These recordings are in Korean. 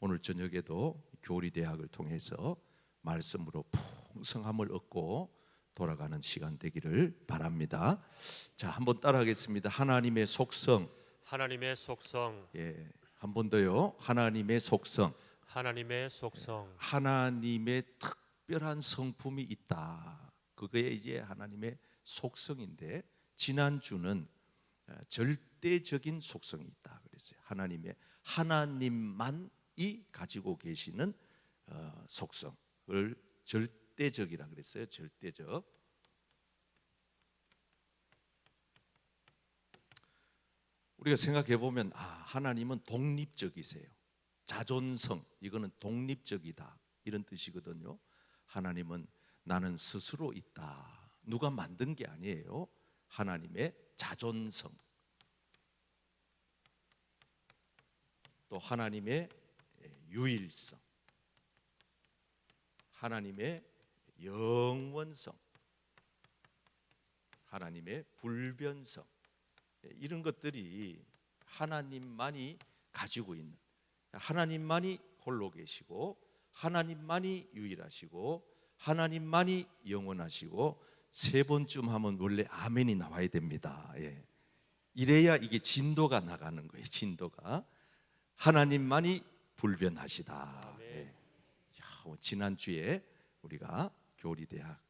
오늘 저녁에도 교리 대학을 통해서 말씀으로 풍성함을 얻고 돌아가는 시간 되기를 바랍니다. 자, 한번 따라하겠습니다. 하나님의 속성. 하나님의 속성. 예, 한 번 더요. 하나님의 속성. 하나님의 속성. 하나님의 특별한 성품이 있다. 그게 이제 하나님의 속성인데, 지난주는 절대적인 속성이 있다 그랬어요. 하나님만이 가지고 계시는 속성을 절대적이라 그랬어요. 절대적. 우리가 생각해 보면 하나님은 독립적이세요. 자존성, 이거는 독립적이다 이런 뜻이거든요. 하나님은 나는 스스로 있다. 누가 만든 게 아니에요. 하나님의 자존성, 또 하나님의 유일성, 하나님의 영원성, 하나님의 불변성, 이런 것들이 하나님만이 가지고 있는, 하나님만이 홀로 계시고 하나님만이 유일하시고 하나님만이 영원하시고, 세 번쯤 하면 원래 아멘이 나와야 됩니다. 예. 이래야 이게 진도가 나가는 거예요. 진도가. 하나님만이 불변하시다. 예. 지난주에 우리가 교리대학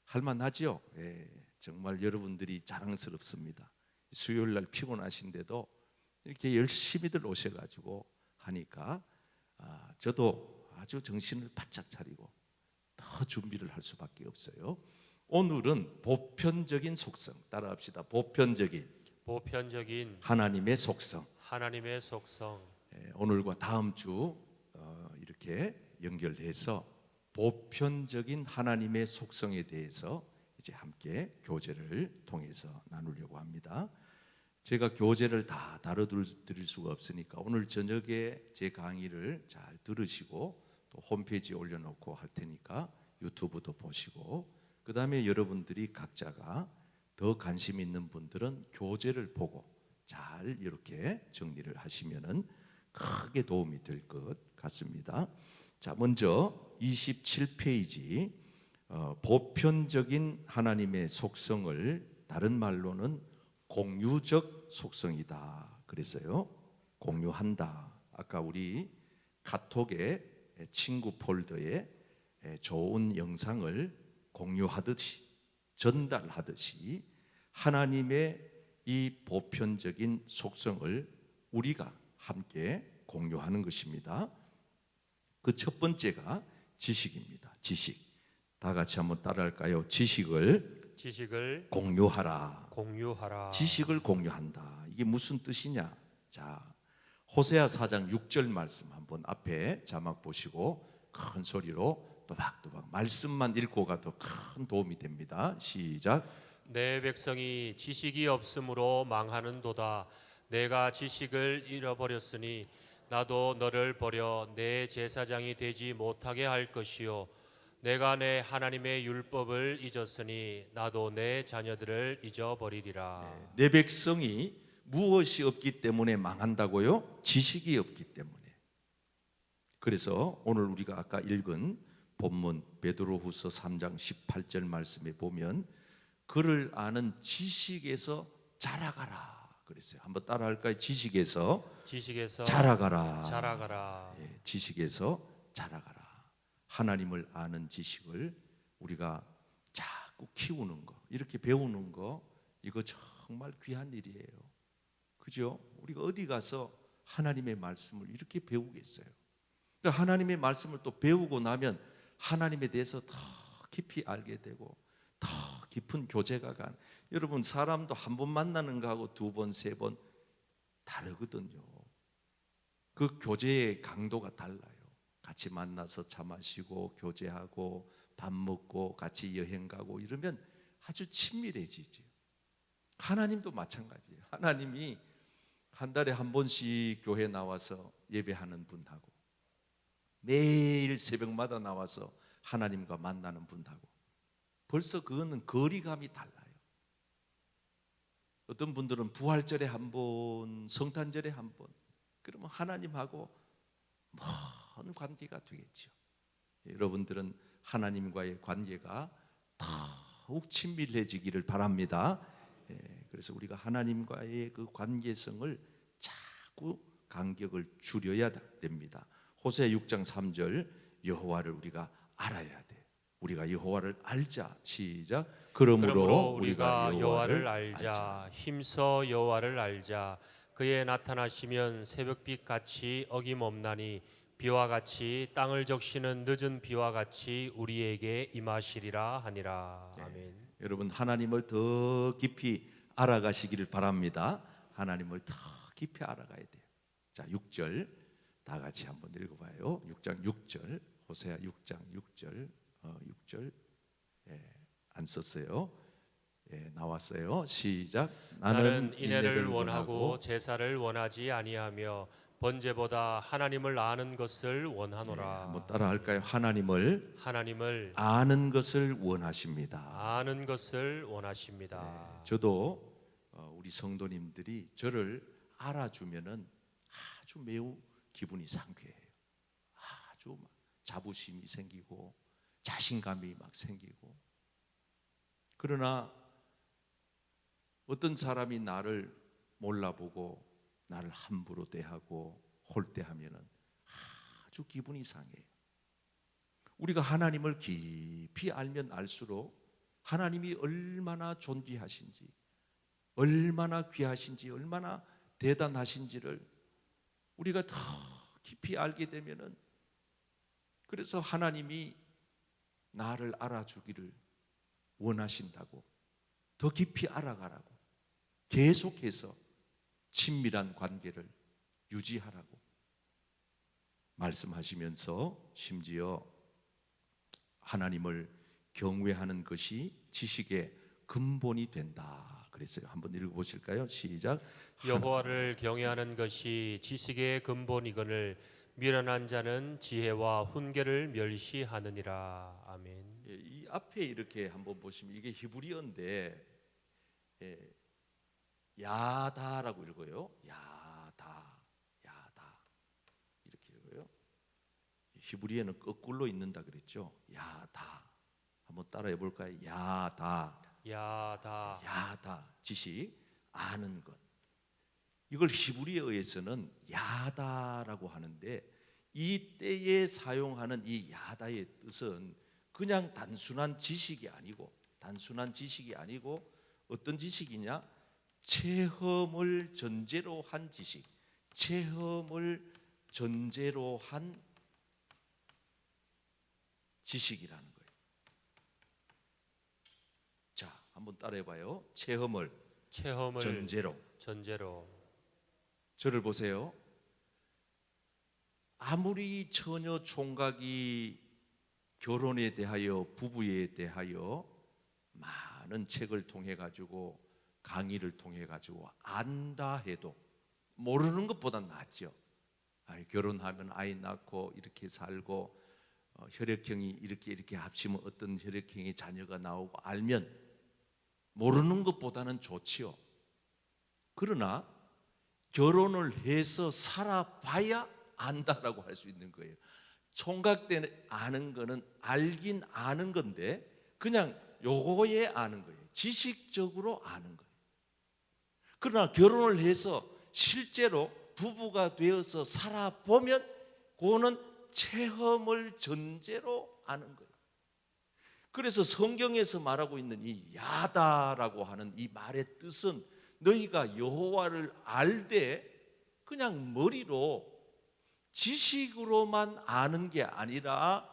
할만하죠. 예. 정말 여러분들이 자랑스럽습니다. 수요일 날 피곤하신데도 이렇게 열심히들 오셔가지고 하니까 저도 아주 정신을 바짝 차리고 더 준비를 할 수밖에 없어요. 오늘은 보편적인 속성, 따라합시다. 보편적인 하나님의 속성. 하나님의 속성. 오늘과 다음 주 이렇게 연결해서 보편적인 하나님의 속성에 대해서 이제 함께 교제를 통해서 나누려고 합니다. 제가 교재를 다 다뤄드릴 수가 없으니까 오늘 저녁에 제 강의를 잘 들으시고 또 홈페이지에 올려놓고 할 테니까 유튜브도 보시고, 그 다음에 여러분들이 각자가 더 관심 있는 분들은 교재를 보고 잘 이렇게 정리를 하시면은 크게 도움이 될 것 같습니다. 자, 먼저 27페이지 보편적인 하나님의 속성을 다른 말로는 공유적 속성이다 그랬어요. 공유한다. 아까 우리 카톡의 친구 폴더에 좋은 영상을 공유하듯이, 전달하듯이 하나님의 이 보편적인 속성을 우리가 함께 공유하는 것입니다. 그 첫 번째가 지식입니다. 지식. 다 같이 한번 따라할까요? 지식을 공유하라. 지식을 공유한다. 이게 무슨 뜻이냐? 자, 호세아 4장 6절 말씀 한번 앞에 자막 보시고 큰 소리로 또박또박 말씀만 읽고 가도 큰 도움이 됩니다. 시작. 내 백성이 지식이 없으므로 망하는도다. 내가 지식을 잃어버렸으니 나도 너를 버려 내 제사장이 되지 못하게 할 것이요, 내가 내 하나님의 율법을 잊었으니 나도 내 자녀들을 잊어버리리라. 내 백성이 무엇이 없기 때문에 망한다고요? 지식이 없기 때문에. 그래서 오늘 우리가 아까 읽은 본문 베드로후서 3장 18절 말씀에 보면 그를 아는 지식에서 자라가라 그랬어요. 한번 따라할까요? 지식에서 자라가라. 예, 지식에서 자라가라. 하나님을 아는 지식을 우리가 자꾸 키우는 거, 이렇게 배우는 거, 이거 정말 귀한 일이에요. 그죠? 우리가 어디 가서 하나님의 말씀을 이렇게 배우겠어요? 그러니까 하나님의 말씀을 또 배우고 나면 하나님에 대해서 더 깊이 알게 되고 더 깊은 교제가 간. 여러분, 사람도 한 번 만나는 거하고 두 번, 세 번 다르거든요. 그 교제의 강도가 달라요. 같이 만나서 차 마시고 교제하고 밥 먹고 같이 여행 가고 이러면 아주 친밀해지죠. 하나님도 마찬가지예요. 하나님이 한 달에 한 번씩 교회 나와서 예배하는 분하고 매일 새벽마다 나와서 하나님과 만나는 분하고 벌써 그거는 거리감이 달라요. 어떤 분들은 부활절에 한 번, 성탄절에 한 번, 그러면 하나님하고 먼 관계가 되겠죠. 여러분들은 하나님과의 관계가 더욱 친밀해지기를 바랍니다. 그래서 우리가 하나님과의 그 관계성을 자꾸 간격을 줄여야 됩니다. 호세아 6장 3절 여호와를 우리가 알아야 돼. 우리가 여호와를 알자. 시작. 그러므로 우리가 여호와를 알자. 힘써 여호와를 알자. 그의 나타나시면 새벽빛 같이 어김없나니 비와 같이 땅을 적시는 늦은 비와 같이 우리에게 임하시리라 하니라. 아멘. 여러분 하나님을 더 깊이 알아가시기를 바랍니다. 하나님을 더 깊이 알아가야 돼요. 자, 6절 다 같이 한번 읽어봐요. 6장 6절 호세아 6장 6절 6절 안 썼어요. 나왔어요. 시작. 나는 인애를 원하고 제사를 원하지 아니하며 번제보다 하나님을 아는 것을 원하노라. 한번 따라할까요? 하나님을 아는 것을 원하십니다. 아는 것을 원하십니다. 저도 우리 성도님들이 저를 알아주면은 아주 매우 기분이 상쾌해요. 아주 막 자부심이 생기고 자신감이 막 생기고. 그러나 어떤 사람이 나를 몰라보고 나를 함부로 대하고 홀대하면은 아주 기분이 상해요. 우리가 하나님을 깊이 알면 알수록 하나님이 얼마나 존귀하신지, 얼마나 귀하신지, 얼마나 대단하신지를 우리가 더 깊이 알게 되면은, 그래서 하나님이 나를 알아주기를 원하신다고, 더 깊이 알아가라고, 계속해서 친밀한 관계를 유지하라고 말씀하시면서 심지어 하나님을 경외하는 것이 지식의 근본이 된다 그랬어요. 한번 읽어보실까요? 시작. 여호와를 경외하는 것이 지식의 근본이거늘 미련한 자는 지혜와 훈계를 멸시하느니라. 아멘. 이 앞에 이렇게 한번 보시면 이게 히브리어인데 야다라고 읽어요. 야다 이렇게 읽어요. 히브리어는 거꾸로 읽는다 그랬죠. 야다. 한번 따라해 볼까요? 야다. 지식, 아는 것. 이걸 히브리어에서는 야다라고 하는데, 이때에 사용하는 이 야다의 뜻은 그냥 단순한 지식이 아니고 어떤 지식이냐? 체험을 전제로 한 지식, 체험을 전제로 한 지식이라는 거예요. 자, 한번 따라해봐요. 체험을 전제로. 저를 보세요. 아무리 처녀 총각이 결혼에 대하여, 부부에 대하여 많은 책을 통해 가지고, 강의를 통해 가지고 안다 해도 모르는 것보다 낫죠. 결혼하면 아이 낳고 이렇게 살고, 혈액형이 이렇게 합치면 어떤 혈액형의 자녀가 나오고 알면 모르는 것보다는 좋지요. 그러나 결혼을 해서 살아봐야 안다라고 할 수 있는 거예요. 총각 때 아는 거는 알긴 아는 건데 그냥 요거에 아는 거예요. 지식적으로 아는 거예요. 그러나 결혼을 해서 실제로 부부가 되어서 살아보면 그거는 체험을 전제로 아는 거예요. 그래서 성경에서 말하고 있는 이 야다라고 하는 이 말의 뜻은 너희가 여호와를 알되 그냥 머리로 지식으로만 아는 게 아니라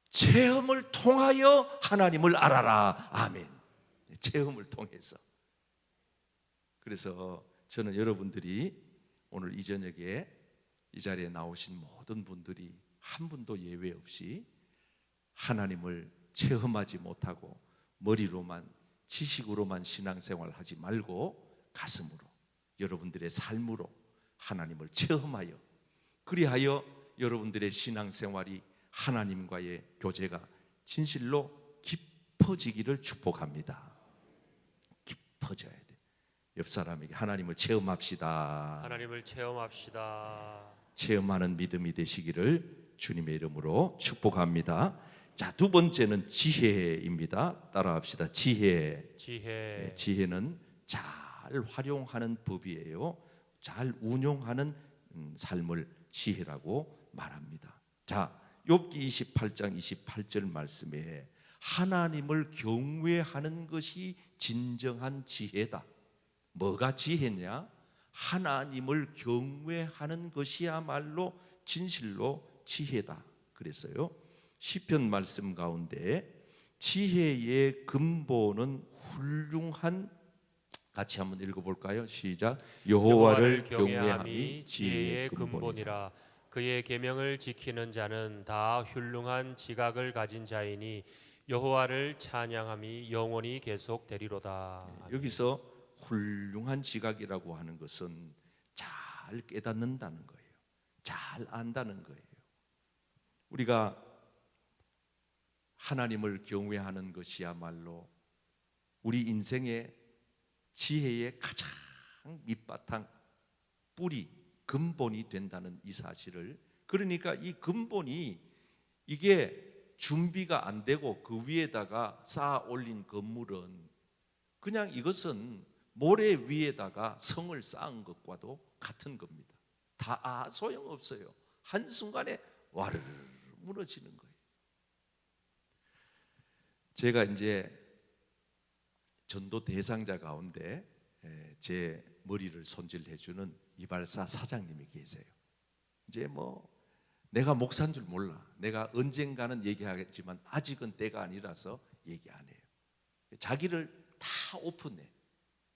체험을 통하여 하나님을 알아라. 아멘. 체험을 통해서. 그래서 저는 여러분들이 오늘 이 저녁에 이 자리에 나오신 모든 분들이 한 분도 예외 없이 하나님을 체험하지 못하고 머리로만, 지식으로만 신앙생활 하지 말고 가슴으로, 여러분들의 삶으로 하나님을 체험하여, 그리하여 여러분들의 신앙생활이 하나님과의 교제가 진실로 깊어지기를 축복합니다. 깊어져야 돼. 옆 사람에게 하나님을 체험합시다. 하나님을 체험합시다. 체험하는 믿음이 되시기를 주님의 이름으로 축복합니다. 자, 두 번째는 지혜입니다. 따라합시다. 지혜. 지혜. 지혜는 잘 활용하는 법이에요. 잘 운용하는 삶을 지혜라고 말합니다. 자, 욥기 28장 28절 말씀에 하나님을 경외하는 것이 진정한 지혜다. 뭐가 지혜냐? 하나님을 경외하는 것이야말로 진실로 지혜다 그랬어요. 시편 말씀 가운데 지혜의 근본은 훌륭한, 같이 한번 읽어볼까요? 시작. 여호와를 경외함이 지혜의 근본이라. 그의 계명을 지키는 자는 다 훌륭한 지각을 가진 자이니 여호와를 찬양함이 영원히 계속되리로다. 여기서 훌륭한 지각이라고 하는 것은 잘 깨닫는다는 거예요. 잘 안다는 거예요. 우리가 하나님을 경외하는 것이야말로 우리 인생의 지혜의 가장 밑바탕, 뿌리, 근본이 된다는 이 사실을, 그러니까 이 근본이 이게 준비가 안 되고 그 위에다가 쌓아 올린 건물은 그냥 이것은 모래 위에다가 성을 쌓은 것과도 같은 겁니다. 다 소용없어요. 한순간에 와르르 무너지는 거예요. 제가 이제 전도 대상자 가운데 제 머리를 손질해 주는 이발사 사장님이 계세요. 이제 뭐 내가 목사인 줄 몰라. 내가 언젠가는 얘기하겠지만 아직은 때가 아니라서 얘기 안 해요. 자기를 다 오픈해.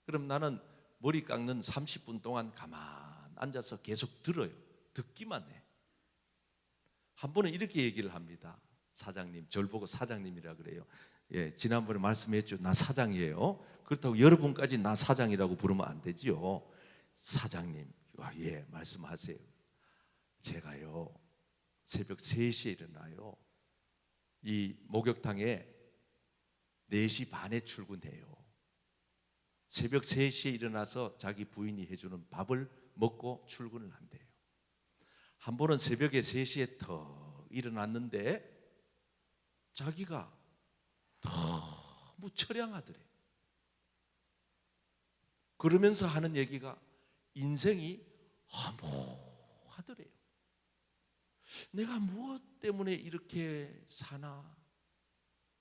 그럼 나는 머리 깎는 30분 동안 가만 앉아서 계속 들어요. 듣기만 해. 한 번은 이렇게 얘기를 합니다. 사장님, 저를 보고 사장님이라 그래요. 예, 지난번에 말씀했죠. 나 사장이에요. 그렇다고 여러분까지 나 사장이라고 부르면 안 되지요. 사장님, 예, 말씀하세요. 제가요 새벽 3시에 일어나요. 이 목욕탕에 4시 반에 출근해요. 새벽 3시에 일어나서 자기 부인이 해주는 밥을 먹고 출근을 한대요. 한 번은 새벽에 3시에 턱 일어났는데 자기가 너무 처량하더래. 그러면서 하는 얘기가 인생이 허무하더래요. 내가 무엇 때문에 이렇게 사나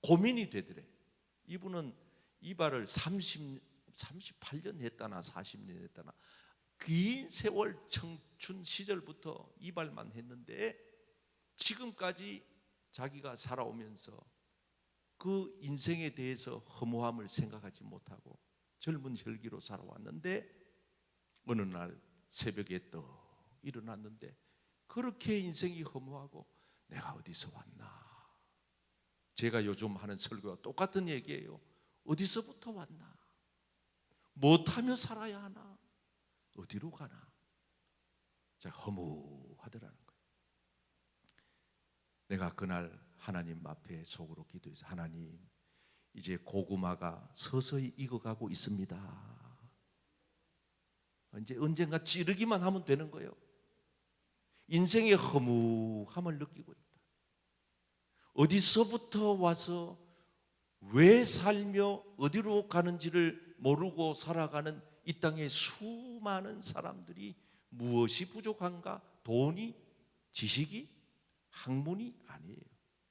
고민이 되더래. 이분은 이발을 38년 했다나 40년 했다나 긴 세월 청춘 시절부터 이발만 했는데 지금까지 자기가 살아오면서 그 인생에 대해서 허무함을 생각하지 못하고 젊은 혈기로 살아왔는데 어느 날 새벽에 또 일어났는데 그렇게 인생이 허무하고 내가 어디서 왔나. 제가 요즘 하는 설교와 똑같은 얘기예요. 어디서부터 왔나? 못하며 살아야 하나? 어디로 가나? 자, 허무하더라는 거예요. 내가 그날 하나님 앞에 속으로 기도해서 하나님, 이제 고구마가 서서히 익어가고 있습니다. 이제 언젠가 찌르기만 하면 되는 거예요. 인생의 허무함을 느끼고 있다. 어디서부터 와서 왜 살며 어디로 가는지를 모르고 살아가는 이 땅의 수많은 사람들이 무엇이 부족한가? 돈이, 지식이, 학문이 아니에요.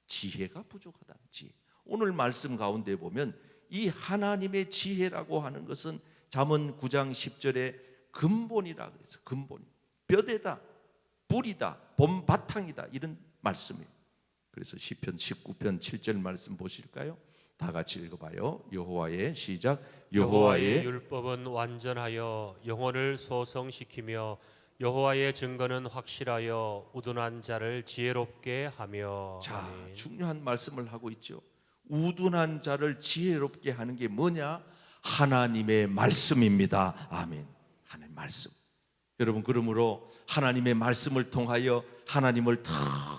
지혜가 부족하다는 지혜. 오늘 말씀 가운데 보면 이 하나님의 지혜라고 하는 것은 잠언 9장 10절에 근본이라 그래서 근본, 뼈대다, 뿌리다, 봄바탕이다 이런 말씀이에요. 그래서 시편 19편 7절 말씀 보실까요? 다 같이 읽어봐요. 여호와의 시작. 여호와의 율법은 완전하여 영혼을 소성시키며 여호와의 증거는 확실하여 우둔한 자를 지혜롭게 하며. 자, 아멘. 중요한 말씀을 하고 있죠. 우둔한 자를 지혜롭게 하는 게 뭐냐? 하나님의 말씀입니다. 아멘. 하나님의 말씀. 여러분, 그러므로 하나님의 말씀을 통하여 하나님을 더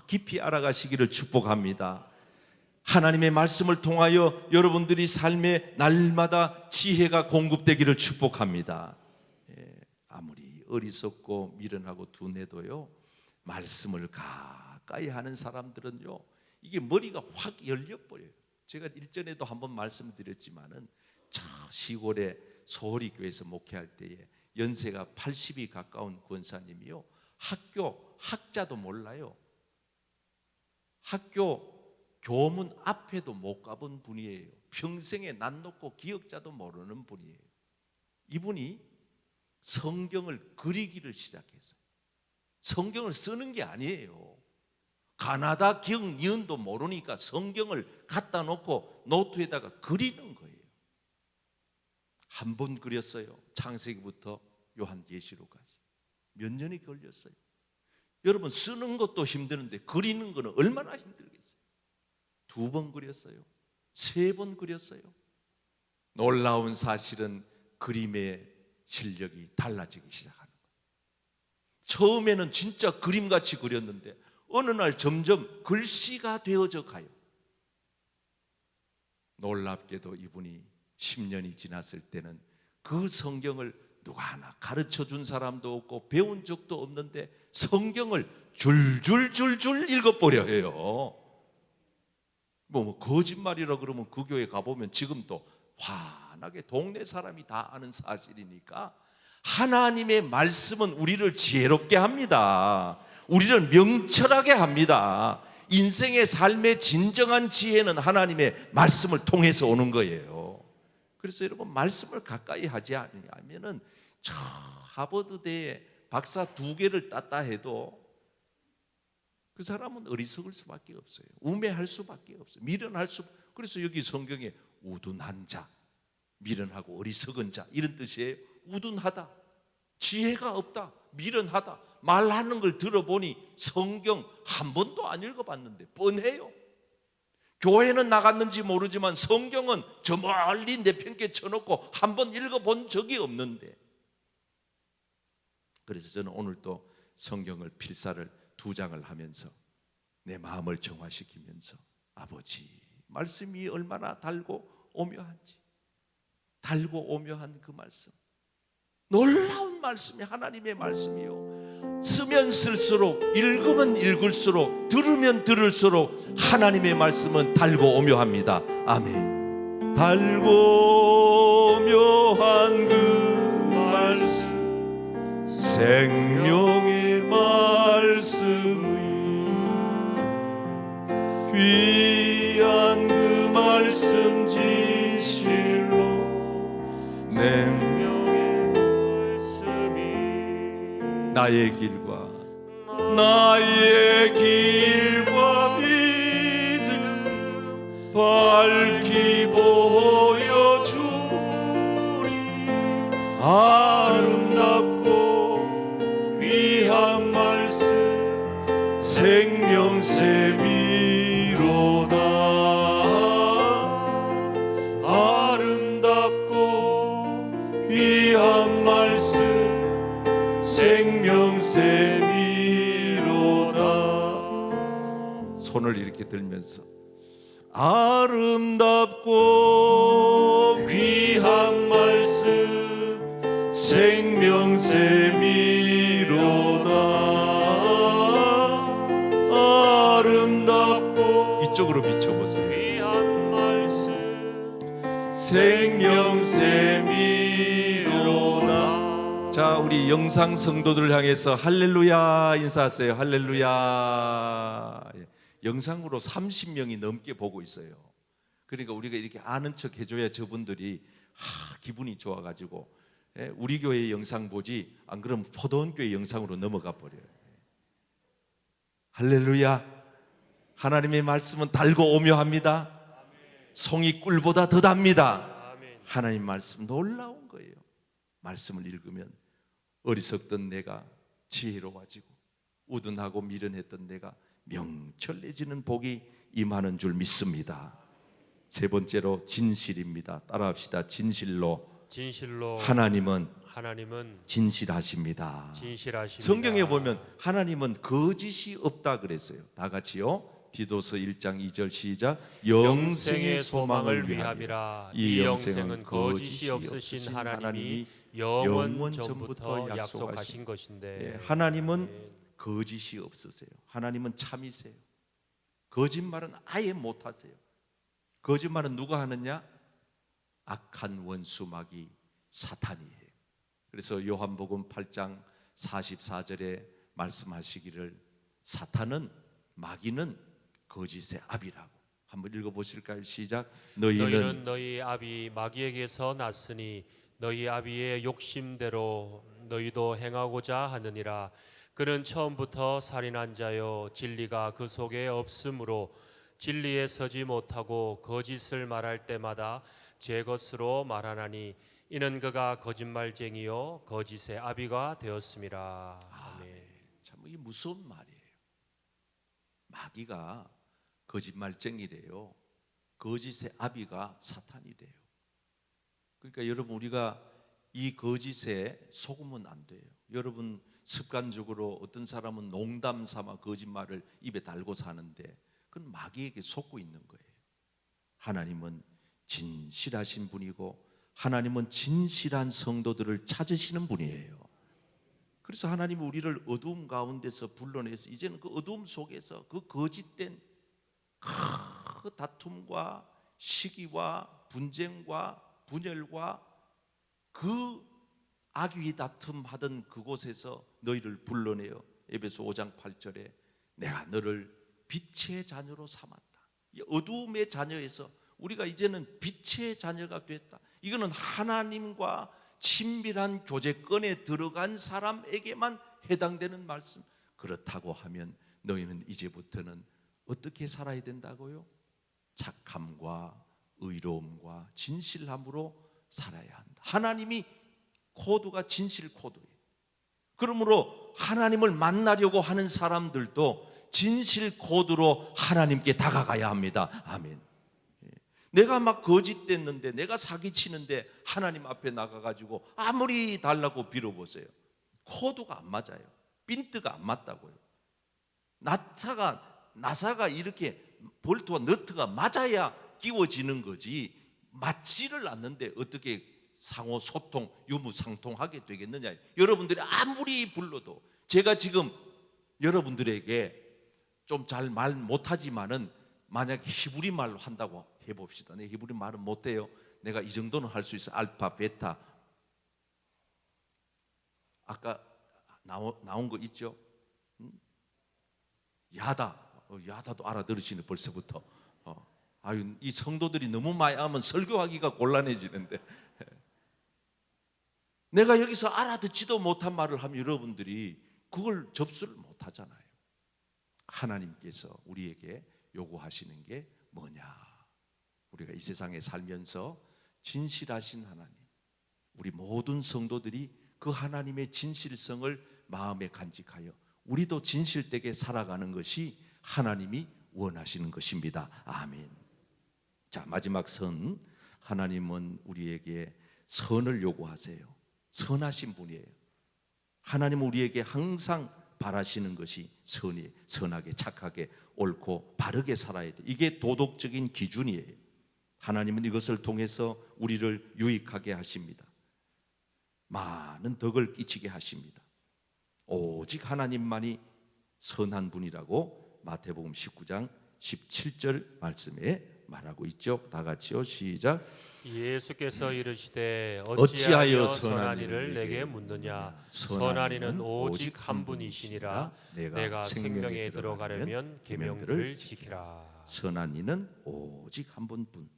깊이 알아가시기를 축복합니다. 하나님의 말씀을 통하여 여러분들이 삶에 날마다 지혜가 공급되기를 축복합니다. 아무리 어리석고 미련하고 둔해도요, 말씀을 가까이 하는 사람들은요, 이게 머리가 확 열려버려요. 제가 일전에도 한번 말씀드렸지만은 저 시골에 소홀이교회에서 목회할 때에 연세가 80이 가까운 권사님이요, 학자도 몰라요. 학교 교문 앞에도 못 가본 분이에요. 평생에 낯 놓고 기억자도 모르는 분이에요. 이분이 성경을 그리기를 시작했어요. 성경을 쓰는 게 아니에요. 가나다 기억 니은도 모르니까 성경을 갖다 놓고 노트에다가 그리는 거예요. 한 번 그렸어요. 창세기부터 요한계시록까지. 몇 년이 걸렸어요. 여러분, 쓰는 것도 힘드는데 그리는 거는 얼마나 힘들겠어요. 2번 그렸어요. 3번 그렸어요. 놀라운 사실은 그림의 실력이 달라지기 시작하는 거예요. 처음에는 진짜 그림같이 그렸는데 어느 날 점점 글씨가 되어져 가요. 놀랍게도 이분이 10년이 지났을 때는 그 성경을 누가 하나 가르쳐 준 사람도 없고 배운 적도 없는데 성경을 줄줄줄줄 읽어버려 해요. 뭐 거짓말이라 그러면 그 교회 가보면 지금도 환하게 동네 사람이 다 아는 사실이니까, 하나님의 말씀은 우리를 지혜롭게 합니다. 우리를 명철하게 합니다. 인생의 삶의 진정한 지혜는 하나님의 말씀을 통해서 오는 거예요. 그래서 여러분, 말씀을 가까이 하지 않으면은 저 하버드대에 박사 2개를 땄다 해도 그 사람은 어리석을 수밖에 없어요. 우매할 수밖에 없어요. 미련할 수. 그래서 여기 성경에 우둔한 자, 미련하고 어리석은 자, 이런 뜻이에요. 우둔하다, 지혜가 없다, 미련하다. 말하는 걸 들어보니 성경 한 번도 안 읽어봤는데 뻔해요. 교회는 나갔는지 모르지만 성경은 저 멀리 내팽개 쳐놓고 한 번 읽어본 적이 없는데. 그래서 저는 오늘 또 성경을 필사를 2장을 하면서 내 마음을 정화시키면서, 아버지, 말씀이 얼마나 달고 오묘한지, 달고 오묘한 그 말씀, 놀라운 말씀이 하나님의 말씀이요, 쓰면 쓸수록, 읽으면 읽을수록, 들으면 들을수록 하나님의 말씀은 달고 오묘합니다. 아멘. 달고 오묘한 그 말씀, 생명의 말씀이, 귀한 그 말씀 진실로 생명의 말씀이 나의 길과 믿음 밝히 보여주리. 아름답고 귀한 말씀, 생명샘이로다. 아름답고 귀한 말씀, 생명샘이로다. 손을 이렇게 들면서 아름답고 귀한 말씀, 생명샘이로다. 아름답고, 이쪽으로 비춰보세요. 귀한 말씀, 생명샘이로다. 자, 우리 영상 성도들을 향해서 할렐루야 인사하세요. 할렐루야. 영상으로 30명이 넘게 보고 있어요. 그러니까 우리가 이렇게 아는 척 해줘야 저분들이 기분이 좋아가지고 우리 교회 영상 보지, 안 그러면 포도원교회 영상으로 넘어가 버려요. 할렐루야. 하나님의 말씀은 달고 오묘합니다. 송이 꿀보다 더 답니다. 하나님 말씀 놀라운 거예요. 말씀을 읽으면 어리석던 내가 지혜로워지고, 우둔하고 미련했던 내가 명철해지는 복이 임하는 줄 믿습니다. 3번째로 진실입니다. 따라합시다. 진실로 하나님은 진실하십니다. 성경에 보면 하나님은 거짓이 없다 그랬어요. 다 같이요. 디도서 1장 2절 시작. 영생의 소망을 위함이라. 이 영생은 거짓이 없으신 하나님이 영원 전부터 약속하신 것인데. 하나님은 거짓이 없으세요. 하나님은 참이세요. 거짓말은 아예 못하세요. 거짓말은 누가 하느냐? 악한 원수 마귀 사탄이 해요. 그래서 요한복음 8장 44절에 말씀하시기를 사탄은, 마귀는 거짓의 아비라고. 한번 읽어보실까요? 시작. 너희는 너희 아비 마귀에게서 났으니 너희 아비의 욕심대로 너희도 행하고자 하느니라. 그는 처음부터 살인한 자요 진리가 그 속에 없으므로 진리에 서지 못하고 거짓을 말할 때마다 제 것으로 말하나니 이는 그가 거짓말쟁이요 거짓의 아비가 되었음이라. 아멘. 참 이게 무서운 말이에요. 마귀가 거짓말쟁이래요. 거짓의 아비가 사탄이래요. 그러니까 여러분, 우리가 이 거짓에 속으면 안 돼요. 여러분, 습관적으로 어떤 사람은 농담 삼아 거짓말을 입에 달고 사는데 그건 마귀에게 속고 있는 거예요. 하나님은 진실하신 분이고 하나님은 진실한 성도들을 찾으시는 분이에요. 그래서 하나님은 우리를 어두움 가운데서 불러내서 이제는 그 어두움 속에서 그 거짓된 그 다툼과 시기와 분쟁과 분열과 그 악의 다툼 하던 그곳에서 너희를 불러내어 에베소 5장 8절에 내가 너를 빛의 자녀로 삼았다. 이 어두움의 자녀에서 우리가 이제는 빛의 자녀가 됐다. 이거는 하나님과 친밀한 교제권에 들어간 사람에게만 해당되는 말씀. 그렇다고 하면 너희는 이제부터는 어떻게 살아야 된다고요? 착함과 의로움과 진실함으로 살아야 한다. 하나님이 코드가 진실 코드예요. 그러므로 하나님을 만나려고 하는 사람들도 진실 코드로 하나님께 다가가야 합니다. 아멘. 내가 막 거짓됐는데, 내가 사기치는데 하나님 앞에 나가가지고 아무리 달라고 빌어보세요. 코드가 안 맞아요. 핀트가 안 맞다고요. 나사가 이렇게 볼트와 너트가 맞아야 끼워지는 거지, 맞지를 않는데 어떻게 상호 소통, 유무상통하게 되겠느냐. 여러분들이 아무리 불러도, 제가 지금 여러분들에게 좀 잘 말 못하지만은 만약 히브리 말로 한다고 해봅시다. 내 히브리 말은 못해요. 내가 이 정도는 할 수 있어. 알파, 베타. 아까 나온 거 있죠? 야다. 야다도 알아들으시네 벌써부터. 아유, 이 성도들이 너무 많이 하면 설교하기가 곤란해지는데. 내가 여기서 알아듣지도 못한 말을 하면 여러분들이 그걸 접수를 못 하잖아요. 하나님께서 우리에게 요구하시는 게 뭐냐? 우리가 이 세상에 살면서 진실하신 하나님, 우리 모든 성도들이 그 하나님의 진실성을 마음에 간직하여 우리도 진실되게 살아가는 것이 하나님이 원하시는 것입니다. 아멘. 자, 마지막 선. 하나님은 우리에게 선을 요구하세요. 선하신 분이에요. 하나님은 우리에게 항상 바라시는 것이 선이에요. 선하게, 착하게, 옳고 바르게 살아야 돼. 이게 도덕적인 기준이에요. 하나님은 이것을 통해서 우리를 유익하게 하십니다. 많은 덕을 끼치게 하십니다. 오직 하나님만이 선한 분이라고 마태복음 19장 17절 말씀에 말하고 있죠. 다 같이요. 시작. 예수께서 이르시되 어찌하여 선한 이를 내게 묻느냐? 선한 이는 오직 한 분이시니라. 내가 생명에 들어가려면 계명들을 지키라. 선한 이는 오직 한 분뿐.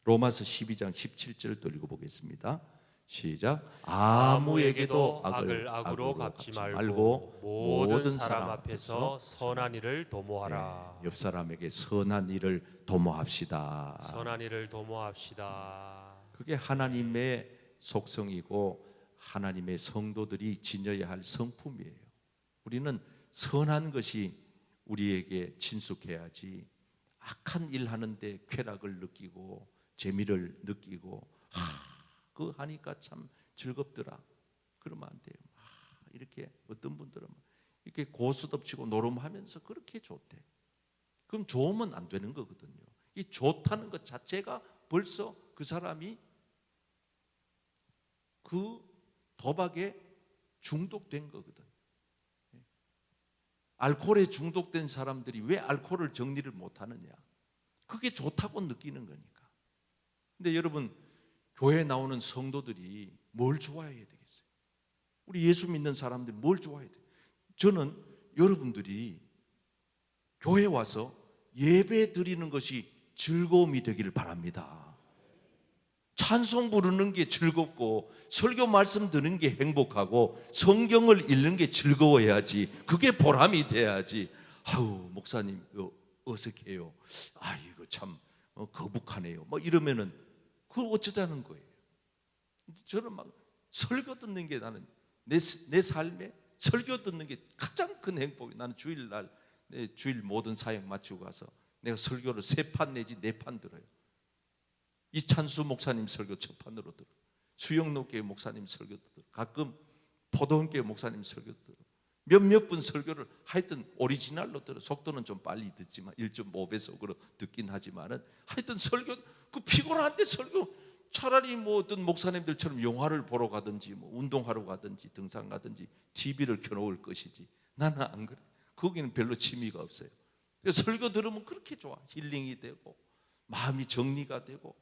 로마서 12장 17절 읽어보겠습니다. 시작. 아무에게도 악을 악으로 갚지 말고 모든 사람 앞에서 선한 일을 도모하라. 옆 사람에게 선한 일을 도모합시다. 선한 일을 도모합시다. 그게 하나님의 속성이고 하나님의 성도들이 지녀야 할 성품이에요. 우리는 선한 것이 우리에게 친숙해야지 악한 일 하는데 쾌락을 느끼고 재미를 느끼고 그거 하니까 참 즐겁더라. 그러면 안 돼요. 이렇게 어떤 분들은 이렇게 고스톱치고 노름하면서 그렇게 좋대. 그럼 좋으면 안 되는 거거든요. 이 좋다는 것 자체가 벌써 그 사람이 그 도박에 중독된 거거든. 알코올에 중독된 사람들이 왜 알코올을 정리를 못하느냐? 그게 좋다고 느끼는 거니까. 근데 여러분, 교회에 나오는 성도들이 뭘 좋아해야 되겠어요? 우리 예수 믿는 사람들이 뭘 좋아해야 돼요? 저는 여러분들이 교회에 와서 예배 드리는 것이 즐거움이 되기를 바랍니다. 찬송 부르는 게 즐겁고 설교 말씀 듣는 게 행복하고 성경을 읽는 게 즐거워야지. 그게 보람이 돼야지. 아유, 목사님 어색해요. 이거 참 거북하네요. 뭐 이러면은 그걸 어쩌자는 거예요. 저는 막 설교 듣는 게 나는 내 삶에 설교 듣는 게 가장 큰 행복이. 나는 주일날 내 주일 모든 사역 마치고 가서 내가 설교를 3판 내지 4판 들어요. 이찬수 목사님 설교 첫 판으로 들어. 수영로교회 목사님 설교도 들어. 가끔 포도원교회 목사님 설교도 들어. 몇몇 분 설교를 하여튼 오리지널로 들어. 속도는 좀 빨리 듣지만 1.5배속으로 듣긴 하지만은 하여튼 설교 그 피곤한데 설교 차라리 뭐 어떤 목사님들처럼 영화를 보러 가든지 뭐 운동하러 가든지 등산 가든지 TV를 켜놓을 것이지. 나는 안 그래. 거기는 별로 취미가 없어요. 설교 들으면 그렇게 좋아. 힐링이 되고 마음이 정리가 되고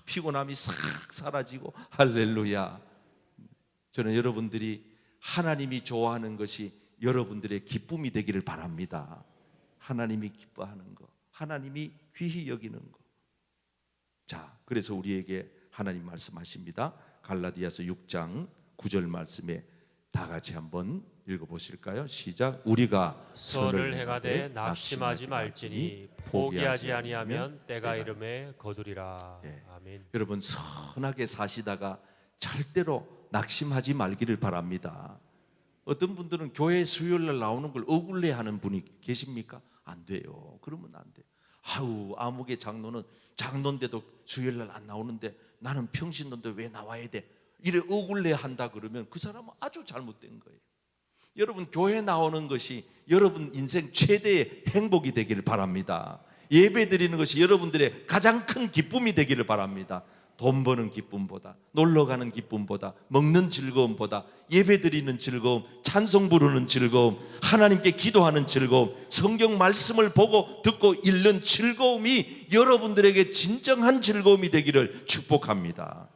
피곤함이 싹 사라지고 할렐루야. 저는 여러분들이 하나님이 좋아하는 것이 여러분들의 기쁨이 되기를 바랍니다. 하나님이 기뻐하는 거, 하나님이 귀히 여기는 거. 자, 그래서 우리에게 하나님 말씀하십니다. 갈라디아서 6장 9절 말씀에 다 같이 한번 읽어보실까요? 시작. 우리가 선을 행하되 낙심하지 말지니 포기하지 아니하면 때가 이름에 거두리라. 아멘. 여러분, 선하게 사시다가 절대로 낙심하지 말기를 바랍니다. 어떤 분들은 교회 수요일날 나오는 걸 억울해하는 분이 계십니까? 안 돼요. 그러면 안 돼요. 아무개 장로는 장로인데도 수요일날 안 나오는데 나는 평신도인데 왜 나와야 돼? 이래 억울해한다 그러면 그 사람은 아주 잘못된 거예요. 여러분, 교회 나오는 것이 여러분 인생 최대의 행복이 되기를 바랍니다. 예배 드리는 것이 여러분들의 가장 큰 기쁨이 되기를 바랍니다. 돈 버는 기쁨보다, 놀러 가는 기쁨보다, 먹는 즐거움보다, 예배 드리는 즐거움, 찬송 부르는 즐거움, 하나님께 기도하는 즐거움, 성경 말씀을 보고 듣고 읽는 즐거움이 여러분들에게 진정한 즐거움이 되기를 축복합니다.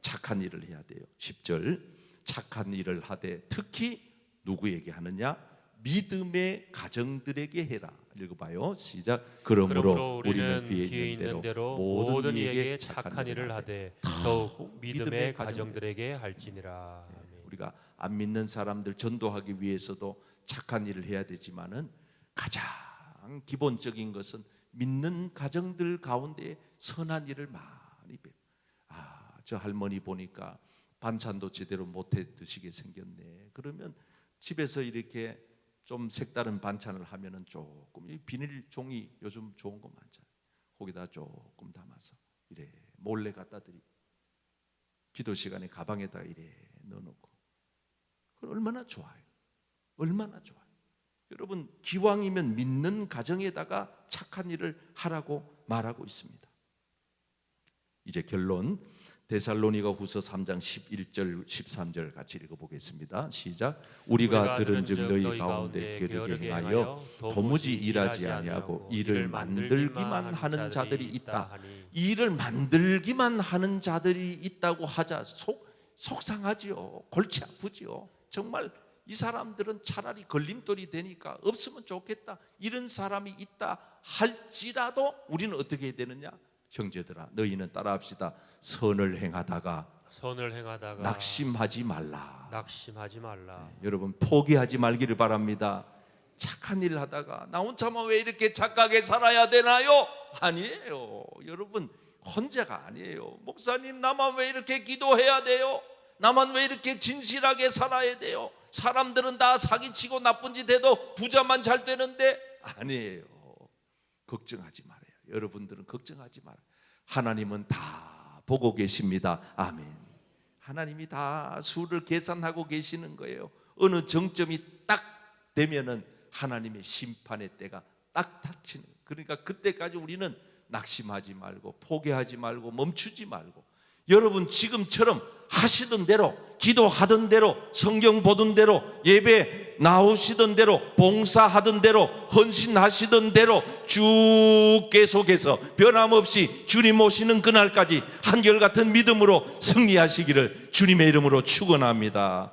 착한 일을 해야 돼요. 10절, 착한 일을 하되 특히 누구에게 하느냐? 믿음의 가정들에게 해라. 읽어봐요. 시작. 그러므로 우리는 귀에 있는 대로 모든 이에게 착한 일을 하되 더욱 믿음의 가정들에게 할지니라. 아멘. 우리가 안 믿는 사람들 전도하기 위해서도 착한 일을 해야 되지만은 가장 기본적인 것은 믿는 가정들 가운데 선한 일을 많이 배워. 저 할머니 보니까 반찬도 제대로 못해 드시게 생겼네. 그러면 집에서 이렇게 좀 색다른 반찬을 하면은 조금 이 비닐 종이 요즘 좋은 거 많잖아요. 거기다 조금 담아서 이래 몰래 갖다 드리고 기도 시간에 가방에다 이래 넣어놓고 그건 얼마나 좋아요. 얼마나 좋아요. 여러분, 기왕이면 믿는 가정에다가 착한 일을 하라고 말하고 있습니다. 이제 결론. 데살로니가 후서 3장 11절 13절 같이 읽어보겠습니다. 시작. 우리가 들은즉 너희 가운데 게으르게 행하여 도무지 일하지 아니하고 일을 만들기만 하는 자들이 있다. 일을 만들기만 하는 자들이 있다고 하자 속상하지요. 골치 아프지요. 정말 이 사람들은 차라리 걸림돌이 되니까 없으면 좋겠다. 이런 사람이 있다 할지라도 우리는 어떻게 해야 되느냐? 형제들아, 너희는 따라합시다. 선을 행하다가 낙심하지 말라. 여러분, 포기하지 말기를 바랍니다. 착한 일을 하다가 나 혼자만 왜 이렇게 착하게 살아야 되나요? 아니에요. 여러분, 혼자가 아니에요. 목사님, 나만 왜 이렇게 기도해야 돼요? 나만 왜 이렇게 진실하게 살아야 돼요? 사람들은 다 사기치고 나쁜 짓 해도 부자만 잘 되는데 아니에요. 걱정하지 말아요. 여러분들은 걱정하지 말아요. 하나님은 다 보고 계십니다. 아멘. 하나님이 다 수를 계산하고 계시는 거예요. 어느 정점이 딱 되면은 하나님의 심판의 때가 딱 닥치는 거예요. 그러니까 그때까지 우리는 낙심하지 말고 포기하지 말고 멈추지 말고 여러분 지금처럼 하시던 대로, 기도하던 대로, 성경 보던 대로, 예배 나오시던 대로, 봉사하던 대로, 헌신하시던 대로 쭉 계속해서 변함없이 주님 오시는 그날까지 한결같은 믿음으로 승리하시기를 주님의 이름으로 축원합니다.